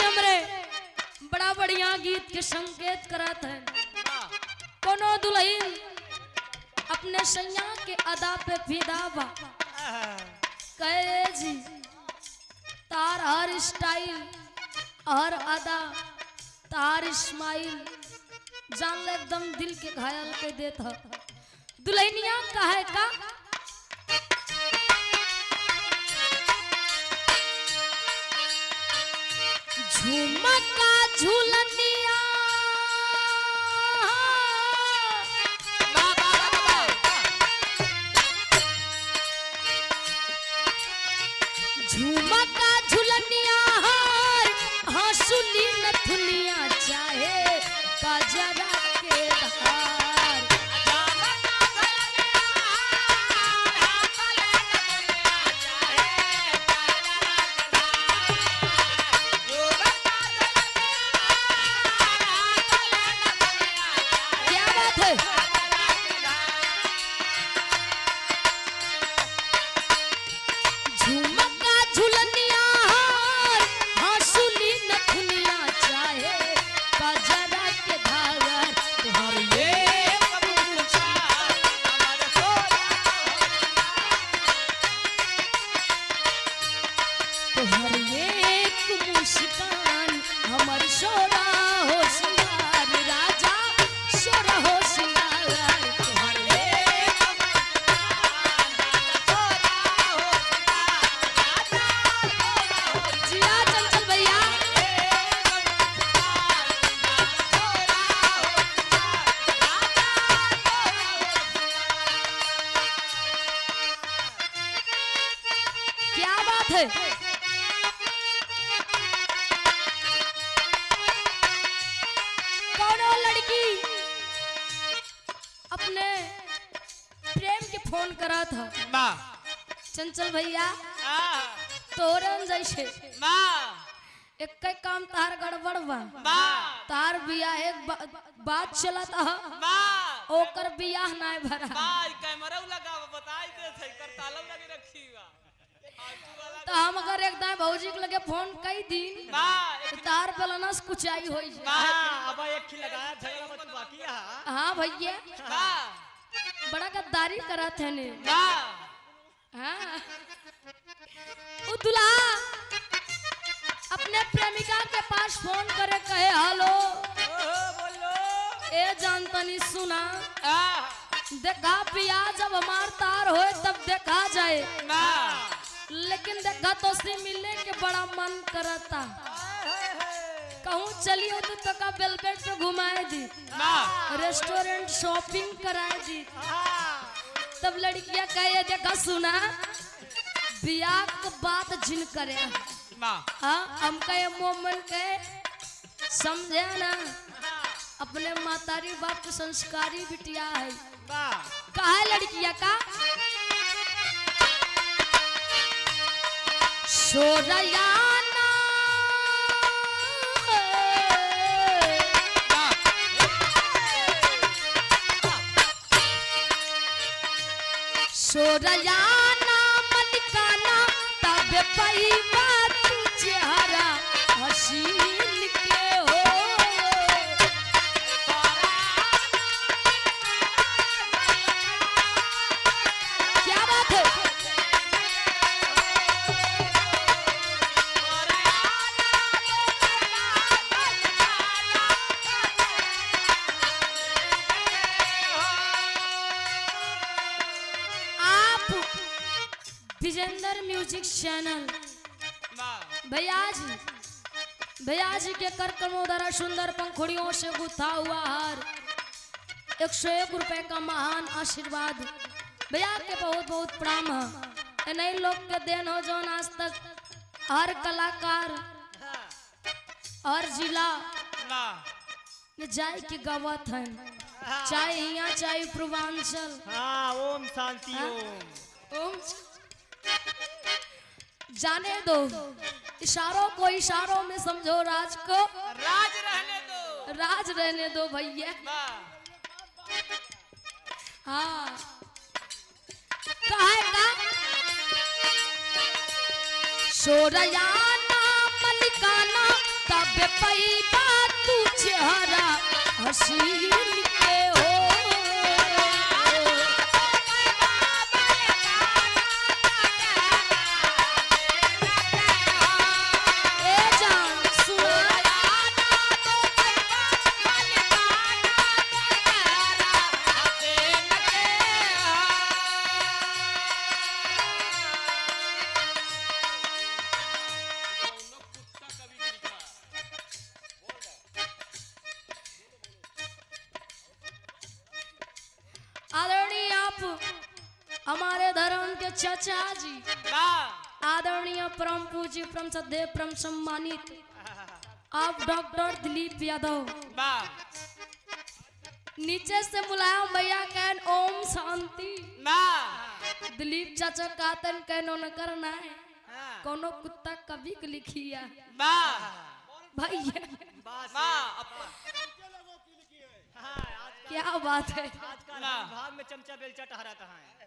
हमरे बड़ा बढ़िया गीत के संकेत करत है। कोनो दुल्हन अपने सैया के अदा पे फिदा बा, कहे जी तार हर स्टाइल हर अदा तार इस्माइल जान ले एकदम दिल के घायल के देता। दुल्हनिया कहे का झुमका झूलनिया झुमका झूलनिया हंसुली नथुनिया चाहे काजरा के धार। क्या बात है? झुमका झूलनिया हंसुली नथुनिया चाहे काजरा के धार। तुम्हारे एक मुस्कान हमर शोरा हो सिंगार राजा शोरा हो सिंगार। तुम्हारे जिया चंचल भैया क्या बात है? कौनो लड़की अपने प्रेम के फोन करा था चंचल भैया तोरन जैसे एक काम तार गड़बड़ बा तार बियाह एक बात चलत ह ओकर बियाह नाय भरा कैमरा लगा बताई दे थे कर ताला लगे रखी बा तो हम अगर एक दाई भौजी के लगे फोन कई दिन तार पलनस कुछ आई होई छै। अब एक खी लगाया झगड़ा मत बाकी है। हाँ भैया बड़ा गद्दारी करत है ने। हाँ उ दुल्हा अपने प्रेमिका के पास फोन करे कहे हेलो बोलो ए जानतनी सुना देखा बियाह जब हमार तार होए तब देखा जाए, लेकिन देखा तो से मिलने के बड़ा मन करता। कहूँ चलिए तो का बेलबेट पे घुमाए दी रेस्टोरेंट शॉपिंग कराए दी। तब लड़कियां कहे देखा सुना बियाह के बात जिन करे हाँ हम कहे मोमन कहे समझे ना अपने मातारी बाप के संस्कारी बिटिया है। कहा है लड़किया का सोरयाना सोरयाना मलिकाना तब पई बात चेहरा हसीन के हो। क्या बात है? आप विजेंद्र म्यूजिक चैनल भैया जी के कर कमोदरा सुंदर पंखुड़ियों से गुथा हुआ हार 101 रुपए का महान आशीर्वाद भैया के बहुत बहुत प्रणाम है। नए लोग के देन हो जो आज तक हर कलाकार हर जिला में जाए के गवत है चाहे यहाँ चाहे पूर्वांचल। ओम शांति ओम जाने दो इशारों को इशारों में समझो राज को राज रहने दो भैया। हाँ कहेगा सोरयाना मलिकाना तब हमारे धर्म के चाचा जी वाह आदरणीय परम पूज्य परम श्रद्धेय परम सम्मानित आप डॉक्टर दिलीप यादव वाह नीचे से मुलायम भैया कहन ओम शांति वाह दिलीप चाचा कातन कहनो न करना है हाँ। कोनो कुत्ता कभी के लिखिया वाह भैया वाह क्या बात है आजकल वाह। भाग में चमचा बेलचा टहराता है